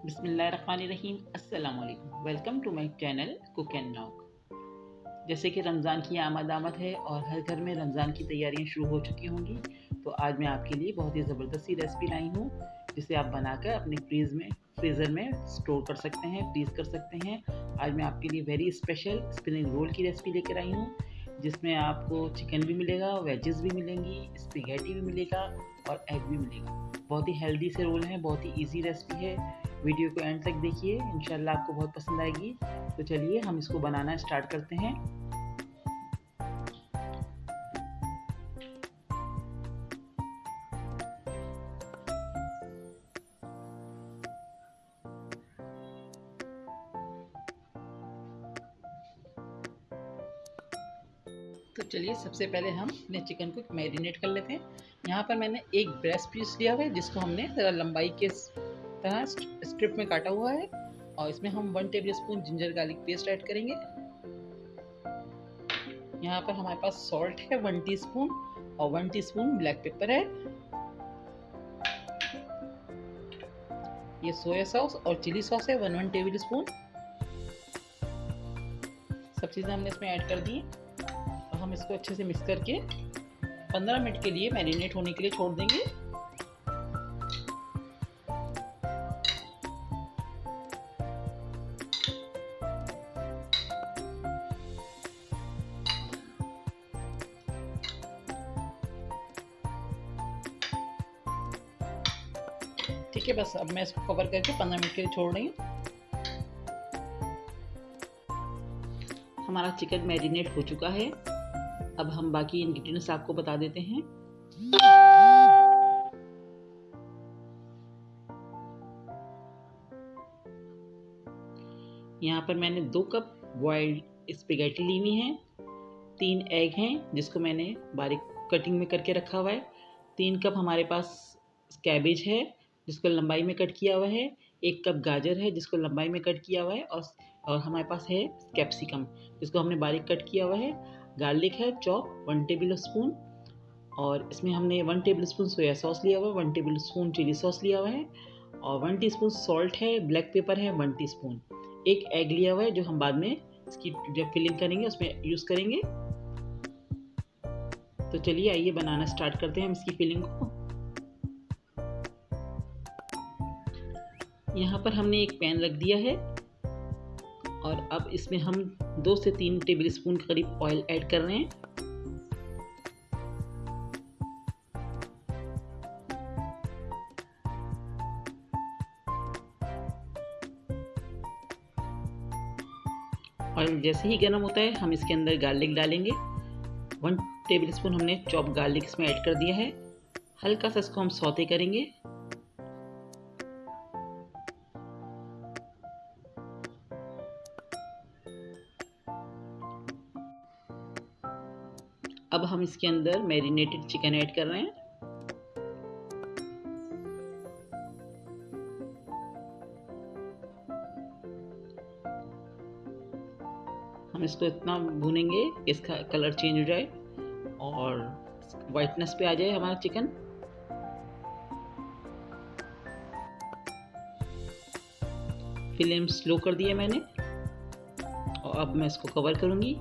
बिस्मिल्लाहिर्रहमानिर्रहीम। अस्सलाम वालेकुम। Welcome to my channel cook and knock. जैसे कि रमज़ान की आमद है और हर घर में रमज़ान की तैयारियां शुरू हो चुकी होंगी, तो आज मैं आपके लिए बहुत ही ज़बरदस्त सी रेसिपी लाई हूँ जिसे आप बनाकर अपने फ्रीज़र में स्टोर कर सकते हैं, फ्रीज़ कर सकते हैं। आज मैं आपके लिए वेरी स्पेशल स्पिनिंग रोल की रेसिपी लेकर आई हूँ, जिसमें आपको चिकन भी मिलेगा, वेजेस भी मिलेंगी, स्पेगेटी भी मिलेगा और एग भी मिलेगा। बहुत ही हेल्दी से रोल हैं, बहुत ही ईजी रेसिपी है। वीडियो को एंड तक देखिए, इंशाल्लाह आपको बहुत पसंद आएगी। तो चलिए हम इसको बनाना स्टार्ट करते हैं। तो चलिए सबसे पहले हम अपने चिकन को मैरिनेट कर लेते हैं। यहाँ पर मैंने एक ब्रेस्ट पीस लिया हुआ है, जिसको हमने ज़रा लंबाई के तरह स्ट्रिप में काटा हुआ है, और इसमें हम 1 table spoon ginger garlic paste add करेंगे। यहाँ पर हमारे पास सॉल्ट है 1 टीस्पून और 1 टीस्पून ब्लैक पेपर है। ये सोया सॉस और चिली सॉस है 1 टेबल स्पून। सब चीज़ें हमने इसमें ऐड कर दी। और हम इसको अच्छे से मिक्स करके 15 मिनट के लिए मैरिनेट होने के लिए छोड़ देंगे। ठीक है, बस अब मैं इसको कवर करके 15 मिनट के लिए छोड़ रही हूँ। हमारा चिकन मैरिनेट हो चुका है। अब हम बाकी इंग्रेडिएंट्स आपको बता देते हैं। यहाँ पर मैंने 2 कप बॉइल्ड स्पेगेटी ली हुई हैं, 3 एग हैं जिसको मैंने बारीक कटिंग में करके रखा हुआ है, 3 कप हमारे पास कैबेज है जिसको लंबाई में कट किया हुआ है, 1 कप गाजर है जिसको लंबाई में कट किया हुआ है, और हमारे पास है कैप्सिकम जिसको हमने बारीक कट किया हुआ है। गार्लिक है चॉप 1 टेबल स्पून, और इसमें हमने 1 टेबल स्पून सोया सॉस लिया हुआ है, 1 टेबल स्पून चिली सॉस लिया हुआ है, और 1 टीस्पून सॉल्ट है, ब्लैक पेपर है 1 टीस्पून, एक एग लिया हुआ है जो हम बाद में इसकी जब फिलिंग करेंगे उसमें यूज़ करेंगे। तो चलिए आइए बनाना स्टार्ट करते हैं हम इसकी फिलिंग को। यहाँ पर हमने एक पैन रख दिया है, और अब इसमें हम 2 से 3 टेबल स्पून के करीब ऑयल ऐड कर रहे हैं। ऑयल जैसे ही गर्म होता है हम इसके अंदर गार्लिक डालेंगे। 1 टेबल स्पून हमने चॉप गार्लिक इसमें ऐड कर दिया है। हल्का सा इसको हम सौते करेंगे। अब हम इसके अंदर मैरिनेटेड चिकन ऐड कर रहे हैं। हम इसको इतना भूनेंगे कि इसका कलर चेंज हो जाए और वाइटनेस पे आ जाए हमारा चिकन। फ्लेम स्लो कर दिया मैंने, और अब मैं इसको कवर करूँगी।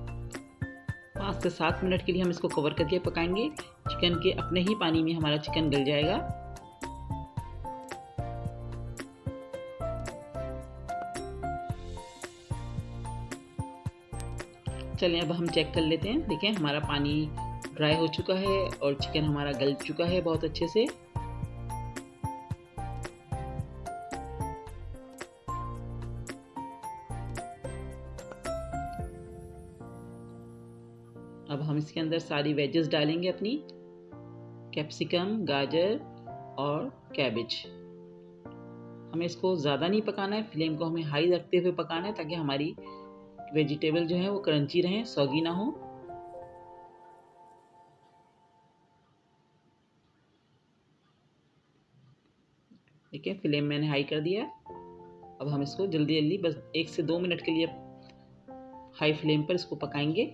5 से 7 मिनट के लिए हम इसको कवर करके पकाएंगे। चिकन के अपने ही पानी में हमारा चिकन गल जाएगा। चलिए अब हम चेक कर लेते हैं। देखें हमारा पानी ड्राई हो चुका है और चिकन हमारा गल चुका है बहुत अच्छे से। अब हम इसके अंदर सारी वेजेस डालेंगे अपनी, कैप्सिकम, गाजर और कैबेज। हमें इसको ज़्यादा नहीं पकाना है, फ्लेम को हमें हाई रखते हुए पकाना है ताकि हमारी वेजिटेबल जो है वो क्रंची रहें, सॉगी ना हो। ठीक है, फ्लेम मैंने हाई कर दिया। अब हम इसको जल्दी जल्दी बस 1 से 2 मिनट के लिए हाई फ्लेम पर इसको पकाएंगे।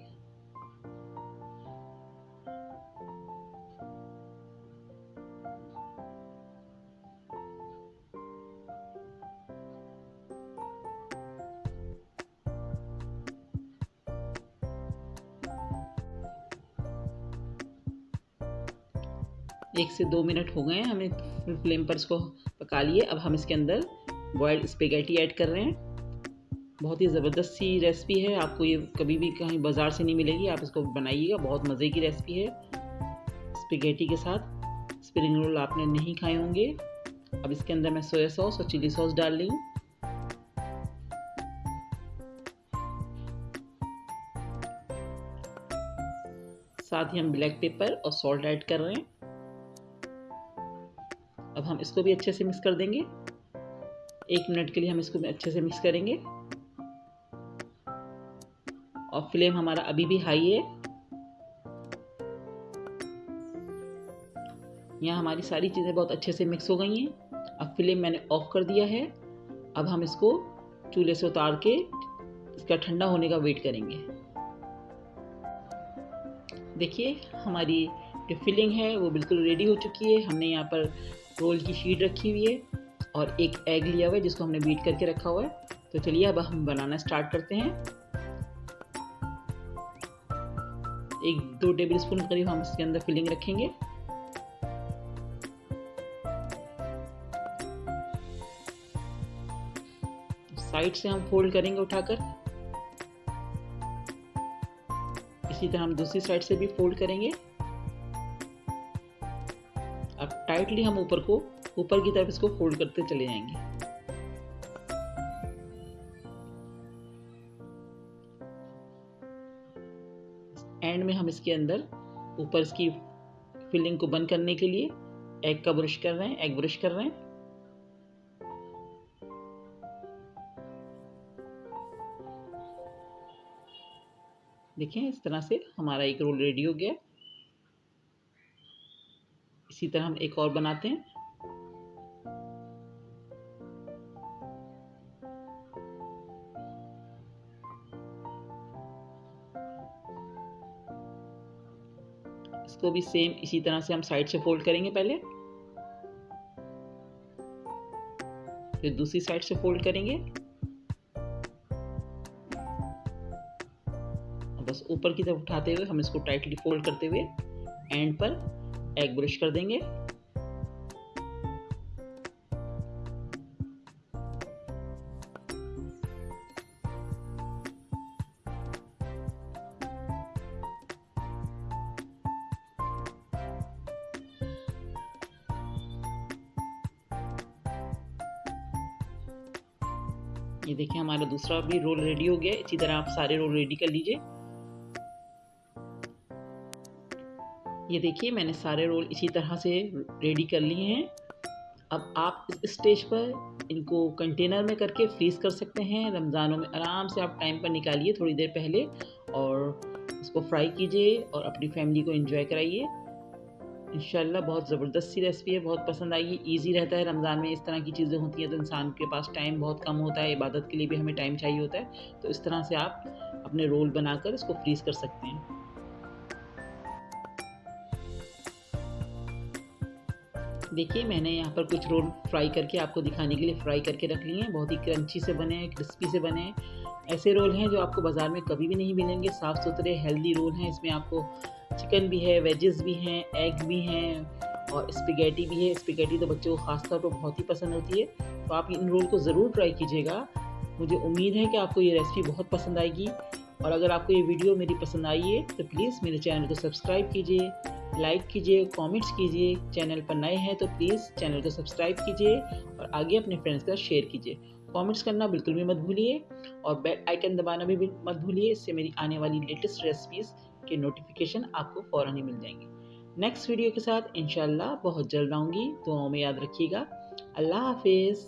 1 से 2 मिनट हो गए हैं, हमने फुल फ्लेम पर इसको पका लिए। अब हम इसके अंदर बॉयल्ड स्पेगेटी ऐड कर रहे हैं। बहुत ही ज़बरदस्त सी रेसिपी है, आपको ये कभी भी कहीं बाज़ार से नहीं मिलेगी, आप इसको बनाइएगा, बहुत मज़े की रेसिपी है। स्पेगेटी के साथ स्प्रिंग रोल आपने नहीं खाए होंगे। अब इसके अंदर मैं सोया सॉस और चिली सॉस डाल रही हूँ। साथ ही हम ब्लैक पेपर और सॉल्ट ऐड कर रहे हैं। अब हम इसको भी अच्छे से मिक्स कर देंगे। 1 मिनट के लिए हम इसको अच्छे से मिक्स करेंगे और फ्लेम हमारा अभी भी हाई है। यहाँ हमारी सारी चीज़ें बहुत अच्छे से मिक्स हो गई हैं। अब फ्लेम मैंने ऑफ कर दिया है। अब हम इसको चूल्हे से उतार के इसका ठंडा होने का वेट करेंगे। देखिए हमारी जो फिलिंग है वो बिल्कुल रेडी हो चुकी है। हमने यहाँ पर रोल की शीट रखी हुई है और एक एग लिया हुआ है जिसको हमने बीट करके रखा हुआ है। तो चलिए अब हम बनाना स्टार्ट करते हैं। 1-2 टेबल स्पून करीब हम इसके अंदर फिलिंग रखेंगे। साइड से हम फोल्ड करेंगे उठाकर। इसी तरह हम दूसरी साइड से भी फोल्ड करेंगे। अब टाइटली हम ऊपर की तरफ इसको फोल्ड करते चले जाएंगे। एंड में हम इसके अंदर ऊपर इसकी फिलिंग को बंद करने के लिए एग ब्रश कर रहे हैं। देखिए इस तरह से हमारा एक रोल रेडी हो गया। इसी तरह हम एक और बनाते हैं। इसको भी सेम इसी तरह से हम साइड से फोल्ड करेंगे पहले, फिर दूसरी साइड से फोल्ड करेंगे। बस ऊपर की तरफ उठाते हुए हम इसको टाइटली फोल्ड करते हुए एंड पर एग ब्रश कर देंगे। ये देखिए हमारा दूसरा भी रोल रेडी हो गया। इसी तरह आप सारे रोल रेडी कर लीजिए। ये देखिए मैंने सारे रोल इसी तरह से रेडी कर लिए हैं। अब आप इस स्टेज पर इनको कंटेनर में करके फ्रीज़ कर सकते हैं। रमज़ानों में आराम से आप टाइम पर निकालिए थोड़ी देर पहले और इसको फ्राई कीजिए और अपनी फैमिली को एंजॉय कराइए। इंशाल्लाह बहुत ज़बरदस्त सी रेसिपी है, बहुत पसंद आएगी। ईज़ी रहता है, रमज़ान में इस तरह की चीज़ें होती हैं तो इंसान के पास टाइम बहुत कम होता है, इबादत के लिए भी हमें टाइम चाहिए होता है। तो इस तरह से आप अपने रोल बनाकर इसको फ्रीज़ कर सकते हैं। देखिए मैंने यहाँ पर कुछ रोल फ्राई करके आपको दिखाने के लिए फ्राई करके रख लिए हैं। बहुत ही क्रंची से बने हैं, क्रिस्पी से बने हैं। ऐसे रोल हैं जो आपको बाज़ार में कभी भी नहीं मिलेंगे। साफ़ सुथरे हेल्दी रोल हैं। इसमें आपको चिकन भी है, वेजेस भी हैं, एग भी हैं और स्पेगेटी भी है। स्पेगेटी तो बच्चों को ख़ास तौर पर बहुत ही पसंद होती है। तो आप इन रोल को ज़रूर ट्राई कीजिएगा। मुझे उम्मीद है कि आपको ये रेसिपी बहुत पसंद आएगी। और अगर आपको ये वीडियो मेरी पसंद आई है तो प्लीज़ मेरे चैनल को सब्सक्राइब कीजिए, लाइक कीजिए, कमेंट्स कीजिए। चैनल पर नए हैं तो प्लीज़ चैनल को सब्सक्राइब कीजिए और आगे अपने फ्रेंड्स के साथ शेयर कीजिए। कमेंट्स करना बिल्कुल भी मत भूलिए और बेल आइकन दबाना भी मत भूलिए। इससे मेरी आने वाली लेटेस्ट रेसिपीज़ के नोटिफिकेशन आपको फ़ौरन ही मिल जाएंगे। नेक्स्ट वीडियो के साथ इंशाल्लाह बहुत जल्द आऊँगी। दुआओं में याद रखिएगा। अल्लाह हाफिज़।